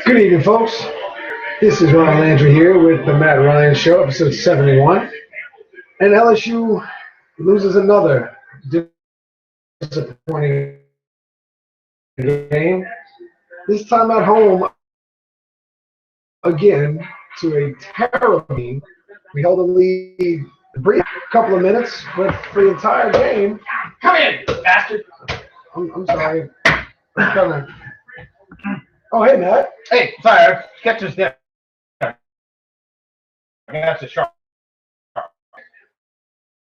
Good evening, folks. This is Ron Landry here with the Matt Ryan Show, episode 71. And LSU loses another disappointing game. This time at home again to a terrible team. We held the lead a brief couple of minutes, but for the entire game. Come in, bastard. I'm sorry. I'm kind of. Oh, hey, Matt. Hey, sorry, catcher's dinner. That's a sharp.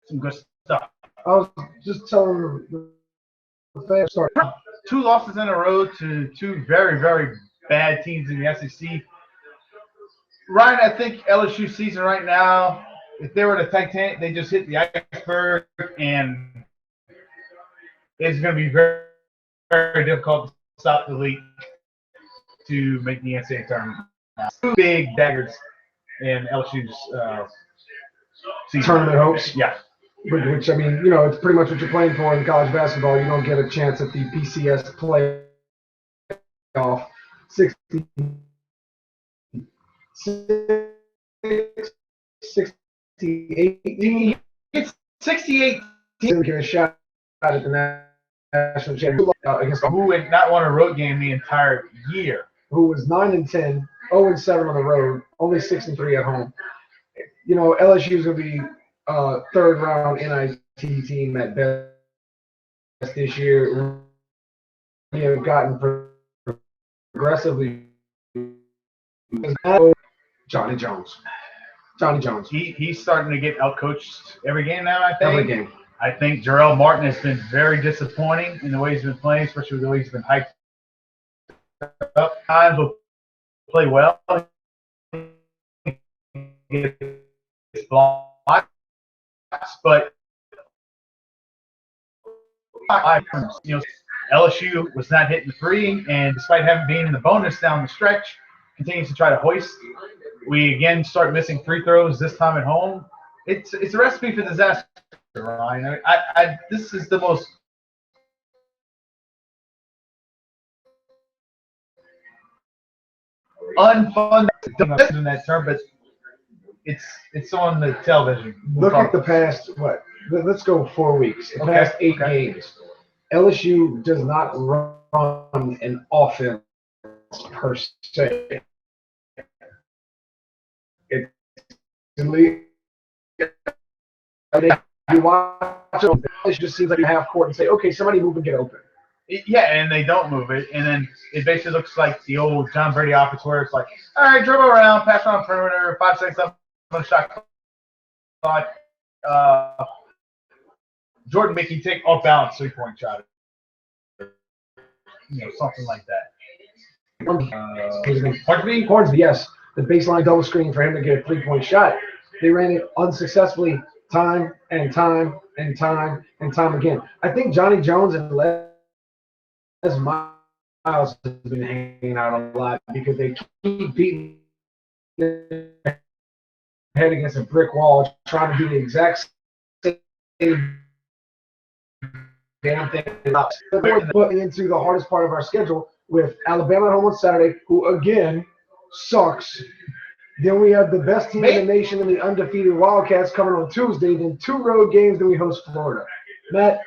Some good stuff. I was just telling the fans start. 2 losses in a row to 2 very, very bad teams in the SEC. Ryan, I think LSU season right now, if they were the Titanic, they just hit the iceberg, and it's going to be very, very difficult to stop the leak to make the NCAA tournament. 2 big daggers in LSU's season. Tournament hopes. Yeah. Which, I mean, you know, it's pretty much what you're playing for in college basketball. You don't get a chance at the PCS playoff. 68 teams. It's 68 Didn't get a shot at the national championship against who had not won a road game the entire year. who was 9-10, 0-7 on the road, only 6-3 at home. You know, LSU is going to be third round NIT team at best this year. We have gotten progressively. Johnny Jones. He's starting to get outcoached every game now, I think. Every game. I think Jarrell Martin has been very disappointing in the way he's been playing, especially the way he's been hyped up. Times will play well. Blocks, but you know, LSU was not hitting the 3, and despite having been in the bonus down the stretch, continues to try to hoist. We again start missing free throws, this time at home. It's a recipe for disaster, Ryan. This is the most unfun in that term, but it's on the television. Look at the past, what? Let's go 4 weeks. The past 8 games. LSU does not run an offense per se. It's you watch it, it just seems like you half court and say, okay, somebody move and get open. Yeah, and they don't move it, and then it basically looks like the old John Brady offense where it's like, all right, dribble around, pass around perimeter, 5 seconds up on the shot clock. Jordan Mickey take off balance 3-point shot, you know, something like that. Hornsby, yes, the baseline double screen for him to get a 3-point shot. They ran it unsuccessfully time and time and time and time again. I think Johnny Jones and Les Miles has been hanging out a lot because they keep beating their head against a brick wall, trying to do the exact same damn thing. We're putting into the hardest part of our schedule with Alabama at home on Saturday, who again sucks. Then we have the best team in the nation and the undefeated Wildcats coming on Tuesday. Then 2 road games. Then we host Florida. Matt,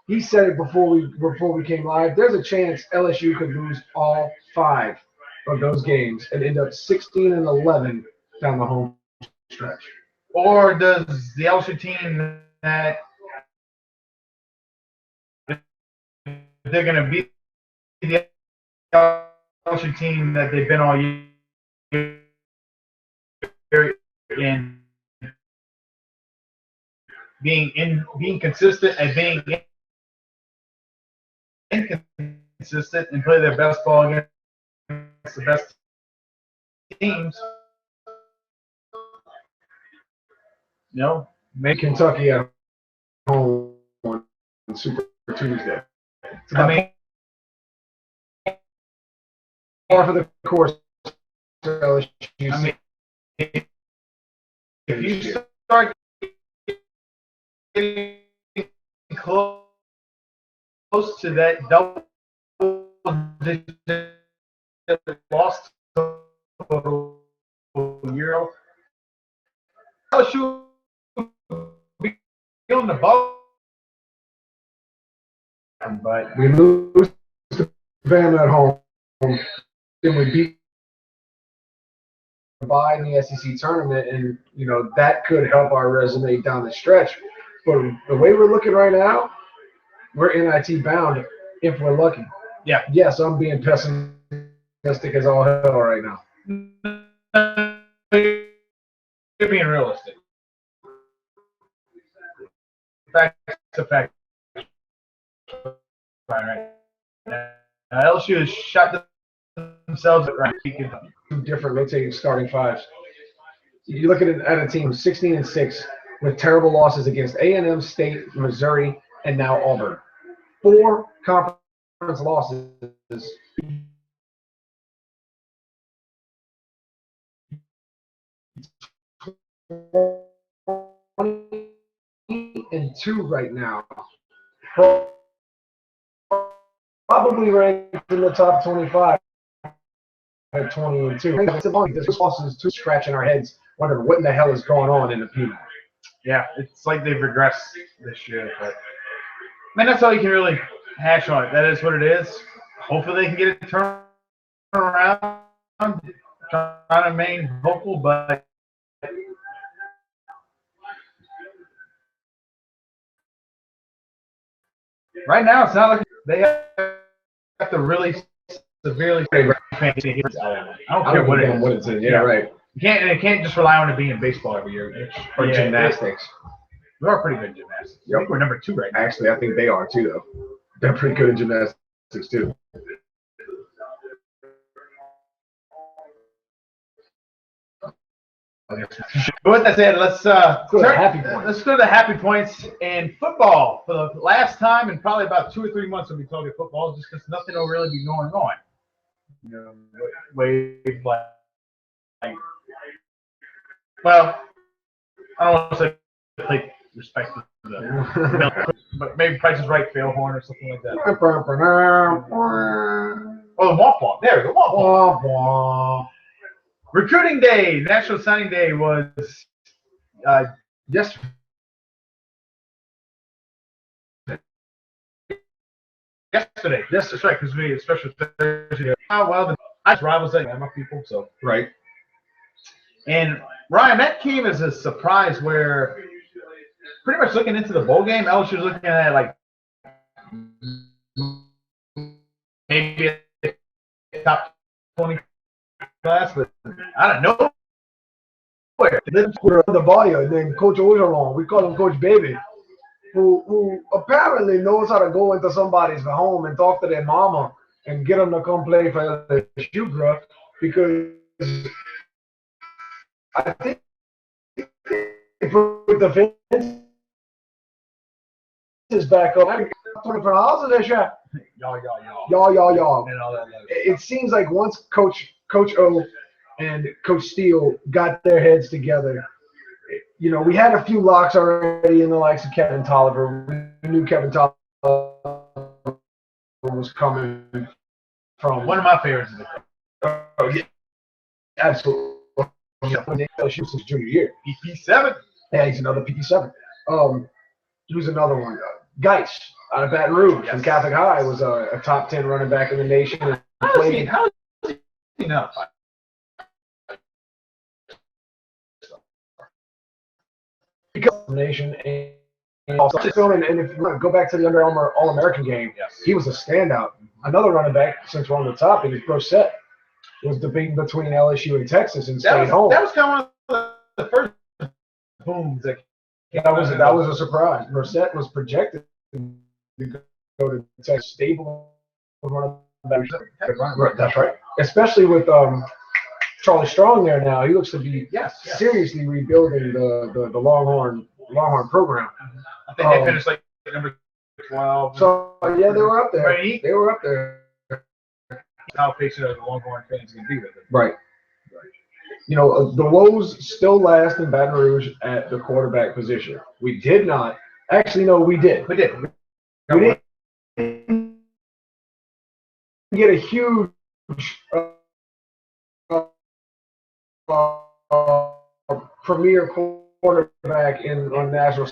he said it before we came live. There's a chance LSU could lose all 5 of those games and end up 16-11 down the home stretch. Or does the LSU team that they're going to beat the LSU team that they've been all year in being consistent and being inconsistent and play their best ball against the best teams? You know, make Kentucky at home on Super Tuesday. I mean, par for the course. LSU. I mean, if you start getting close to that double lost a year ago. LSU feeling the ball, but we lose to Bama at home, then we beat by in the SEC tournament, and that could help our resume down the stretch. But the way we're looking right now, we're NIT bound if we're lucky. Yeah. Yes, I'm being pessimistic as all hell right now. You're being realistic. Fact to fact. Right. LSU has shot themselves at right. Two different rotating starting fives. You look at a team 16-6 with terrible losses against A&M State, Missouri, and now Auburn. 4 conference losses. And 2 right now. Probably ranked in the top 25 at 20-2. This loss is too scratching our heads, wondering what in the hell is going on in the Peanut. Yeah, it's like they've regressed this year. But man, that's all you can really hash on it. That is what it is. Hopefully they can get it turned around. Trying to remain hopeful, but right now it's not like they have to really severely. I don't care what it's in. Yeah, right. You can't just rely on it being baseball every year. Or gymnastics. We are pretty good at gymnastics. Yep. We're number 2 right now. Actually, I think they are too, though. They're pretty good at gymnastics too. But with that said, let's go to the happy points. Let's go to the happy points in football. For the last time in probably about 2 or 3 months, we'll be talking football, just because nothing will really be going on. Well, I don't want to say like respect to the but maybe Price is Right, fail horn or something like that. Oh, the womp womp. There we go. Womp womp. Recruiting Day, National Signing Day was yesterday. Yesterday. Yes, that's right, because we had a special Thursday. Oh, well, I rivals like my people, so. Right. And Ryan, that came as a surprise where pretty much looking into the bowl game, LSU was looking at like maybe a top 20 class, but I don't know. The bio named Coach Ogeron, we call him Coach Baby, who apparently knows how to go into somebody's home and talk to their mama and get them to come play for LSU, bro, because I think they put the fences back up. Y'all. It seems like once Coach O and Coach Steele got their heads together, we had a few locks already in the likes of Kevin Tolliver. We knew Kevin Tolliver was coming from one of my favorites. Yeah, absolutely. LSU since junior year. PP7. Yeah, he's another PP7. Who's another one? Geis out of Baton Rouge from Catholic High was a top 10 running back in the nation. How is he not? Because the nation and if you want to go back to the Under Armour All-American game, yes, he was a standout. Another running back, since we're on the topic, is Brissett. Was debating between LSU and Texas and stayed home. That was kind of one of the first booms that was a surprise. Brissett was projected to go to Texas, stable running back. That's right. Especially with Charlie Strong there now. He looks to be seriously rebuilding the Longhorn program. I think they finished like number 12. So yeah, they were up there. They were up there. How patient the Longhorn fans can be with it. Right. The woes still last in Baton Rouge at the quarterback position. We did not. Actually, no, we did. We did. We get a huge premier quarterback on National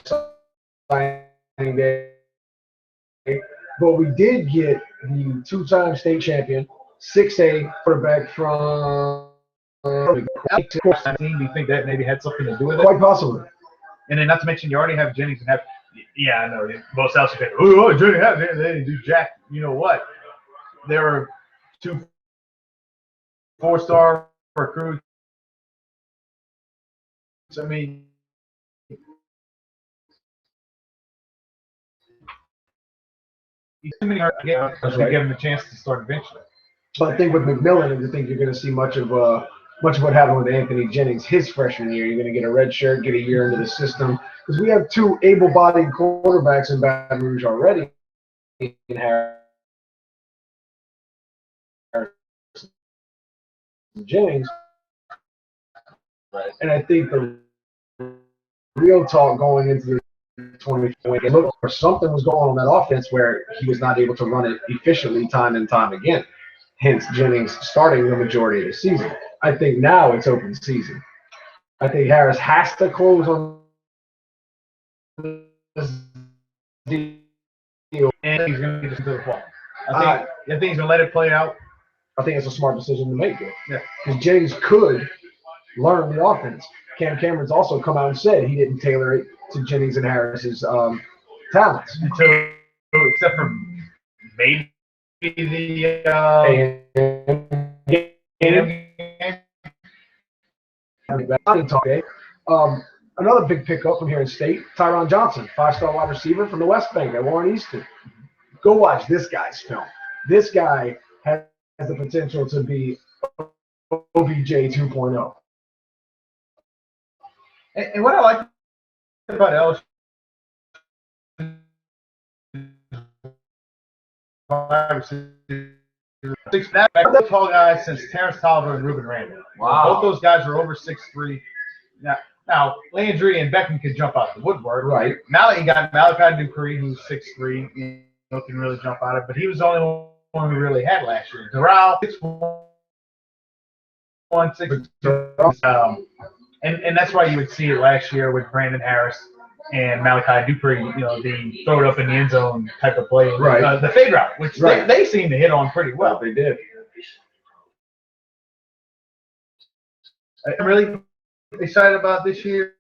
Signing Day, but we did get the two-time state champion, 6A quarterback from. Do you think that maybe had something to do with it? Quite possibly. And then, not to mention, you already have Jennings and have. Yeah, I know. Most South fans, oh, Jennings, they didn't do jack. You know what? There were 2 4-star recruits. I mean, give him a chance to start eventually. But I think with McMillan, I think you're going to see much of what happened with Anthony Jennings his freshman year. You're going to get a red shirt, get a year into the system, because we have 2 able-bodied quarterbacks in Baton Rouge already. In Harris and Jennings, right? And I think the real talk going into the 2020, look, for something was going on in that offense where he was not able to run it efficiently time and time again. Hence Jennings starting the majority of the season. I think now it's open season. I think Harris has to close on this deal. And he's going to get into the fall. I think he's going to let it play out. I think it's a smart decision to make it. Yeah. Because Jennings could learn the offense. Cam Cameron's also come out and said he didn't tailor it to Jennings and Harris's talents. Except for maybe the another big pickup from here in state, Tyron Johnson, 5-star wide receiver from the West Bank at Warren Easton. Go watch this guy's film. This guy has the potential to be OBJ 2.0. And what I like about LSU, the tall guys since Terrence Tolliver and Ruben Randall. Wow. Both those guys are over 6'3". Now Landry and Beckham could jump out the woodwork. Right. Malachi Dupree, who's 6'3", can really jump out of it, but he was the only one we really had last year. Doral, 6'1", 6'2". And that's why you would see it last year with Brandon Harris and Malachi Dupree, the throw it up in the end zone type of play. Right. The fade route, which they seem to hit on pretty well. They did. I'm really excited about this year.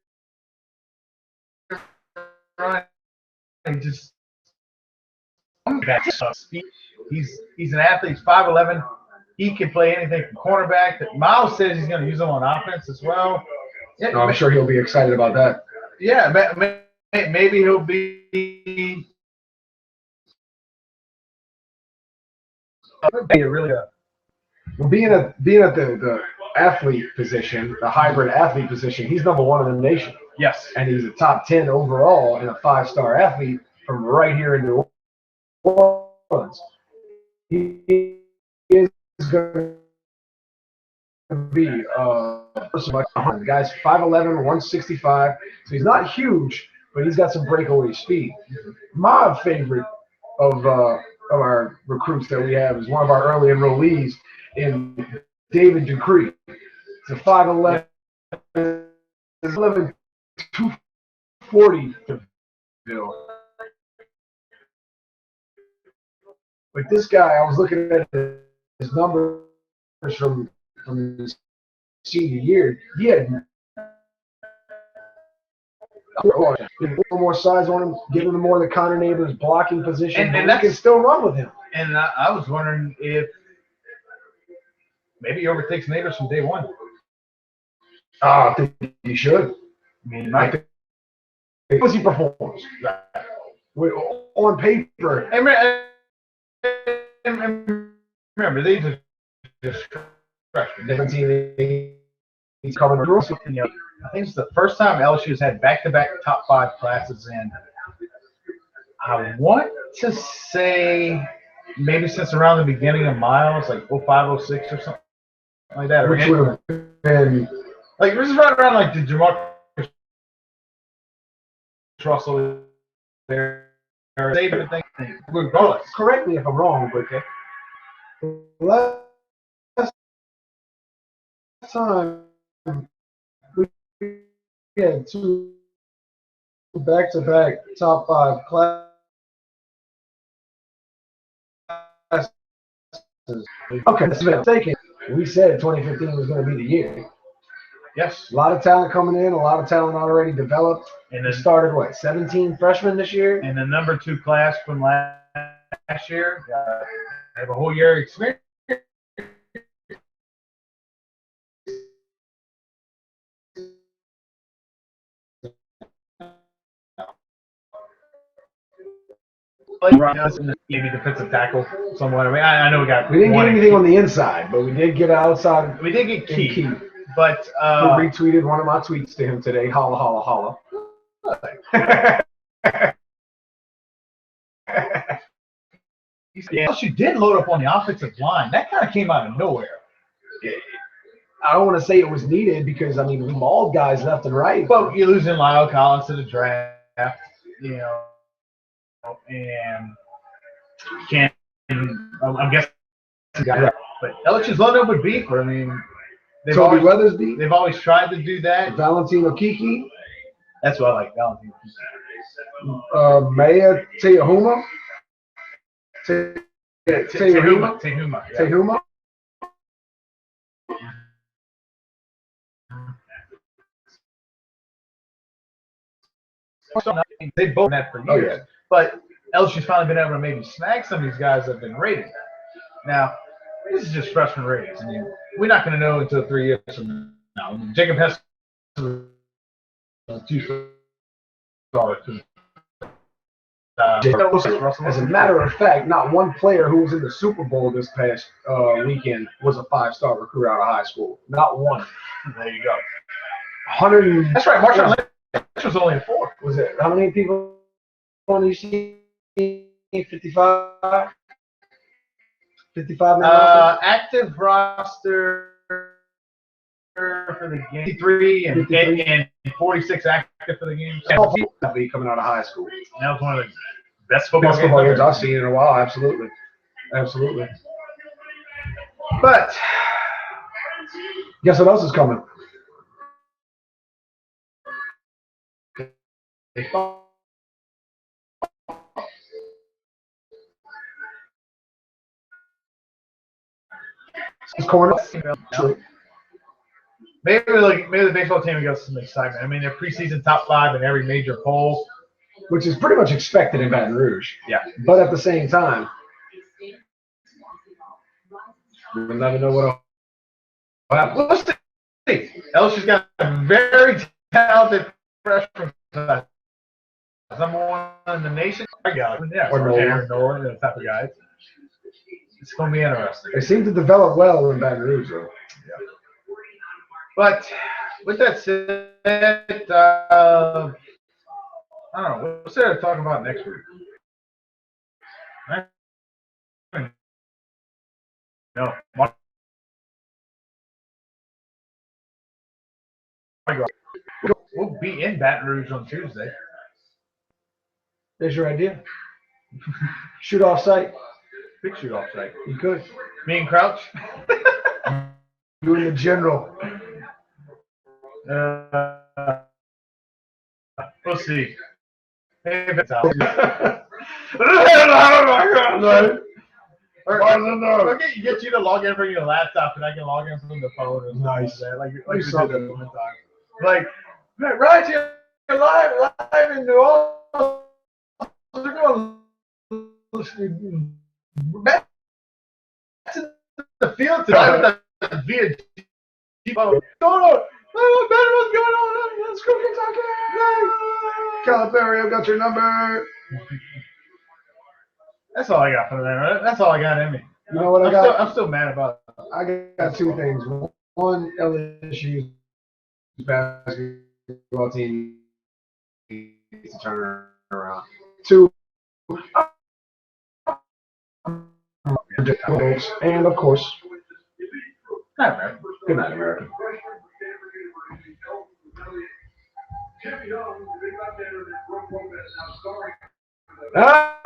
He's an athlete. He's 5'11". He can play anything from cornerback. Miles says he's going to use him on offense as well. Yeah, no, I'm sure he'll be excited about that. Yeah, maybe he'll be being at the athlete position, the hybrid athlete position. He's number 1 in the nation. Yes, and he's a top 10 overall and a 5-star athlete from right here in New Orleans. He is going to be the guy's 5'11", 165, so he's not huge, but he's got some breakaway speed. My favorite of our recruits that we have is one of our early enrollees in David Dupree. It's a 5'11", 240. But this guy, I was looking at his numbers from his senior year. He had a little more size on him, giving him more of the Connor Neighbors blocking position, and that can still run with him. And I was wondering if maybe he overtakes Neighbors from day one. I think he should. I mean, he might. Because he performs. On paper. And remember, these are just freshmen. 17, he's coming through. I think it's the first time LSU has had back-to-back top 5 classes in, I want to say, maybe since around the beginning of Miles, like 05, 06 or something like that. Which would have been like this is right around like the Jamarcus Russell there. Regardless. Correct me if I'm wrong, but last time we had two back-to-back top 5 classes. Okay, that's mistaken. We said 2015 was going to be the year. Yes. A lot of talent coming in, a lot of talent already developed. And we started, what, 17 freshmen this year? And the number 2 class from last year have a whole year experience. Maybe defensive tackle somewhat. I mean, I know we didn't get anything on the inside, but we did get outside. We did get key. But who retweeted one of my tweets to him today? Holla, holla, holla. Yeah, you did load up on the offensive line. That kind of came out of nowhere. I don't want to say it was needed because, I mean, we mauled guys left and right. But you're losing Lyle Collins to the draft, you know, and can't. I'm guessing. But LSU's loaded up with beef. I mean, Toby Weathersby. They've always tried to do that. Valentino Kiki. That's what I like, Valentino Kiki. Maya Tehuma. Tehuma. They both had for years. Oh, yeah. But LSU's finally been able to maybe snag some of these guys that have been rated. Now, this is just freshman ratings. I mean, we're not going to know until 3 years from now. Jacob Hess was a 2-star. As a matter of fact, not one player who was in the Super Bowl this past weekend was a 5-star recruit out of high school. Not one. There you go. 100. That's right. Marshawn Lynch was only a 4. Was it? How many people on these teams? 55? 55 now? Active roster for the game. 53 and 46 active for the game. Coming out of high school. That was one of the best football games I've seen in a while. Absolutely. Absolutely. But guess what else is coming? It's corner. Maybe the baseball team got some excitement. I mean, they're preseason top 5 in every major poll, which is pretty much expected in Baton Rouge. Yeah. But at the same time, we'll never know what will happen. We'll see. LSU's got a very talented freshman class. Number 1 in the nation. Yeah, or Nolan, the type of guys. It's going to be interesting. They seem to develop well in Baton Rouge, though. Yeah. But with that said, I don't know. What's there to talk about next week? No. We'll be in Baton Rouge on Tuesday. There's your idea. Shoot off site. Big shoot off site. You could. Me and Crouch. You and the general. We'll see. Hey, oh my God. Okay, get you to log in from your laptop, and I can log in from the phone. And nice. Like we did that one time. Like, right here, live in New Orleans. Back to the field tonight via What's going on? What's going on? Let's go, Kentucky! Calipari, I've got your number. That's all I got for the man. That's all I got in me. You know what I'm still mad about it. I got 2 things. One, LSU's basketball team needs to turn around. 2, and of course, good night, America. Ah!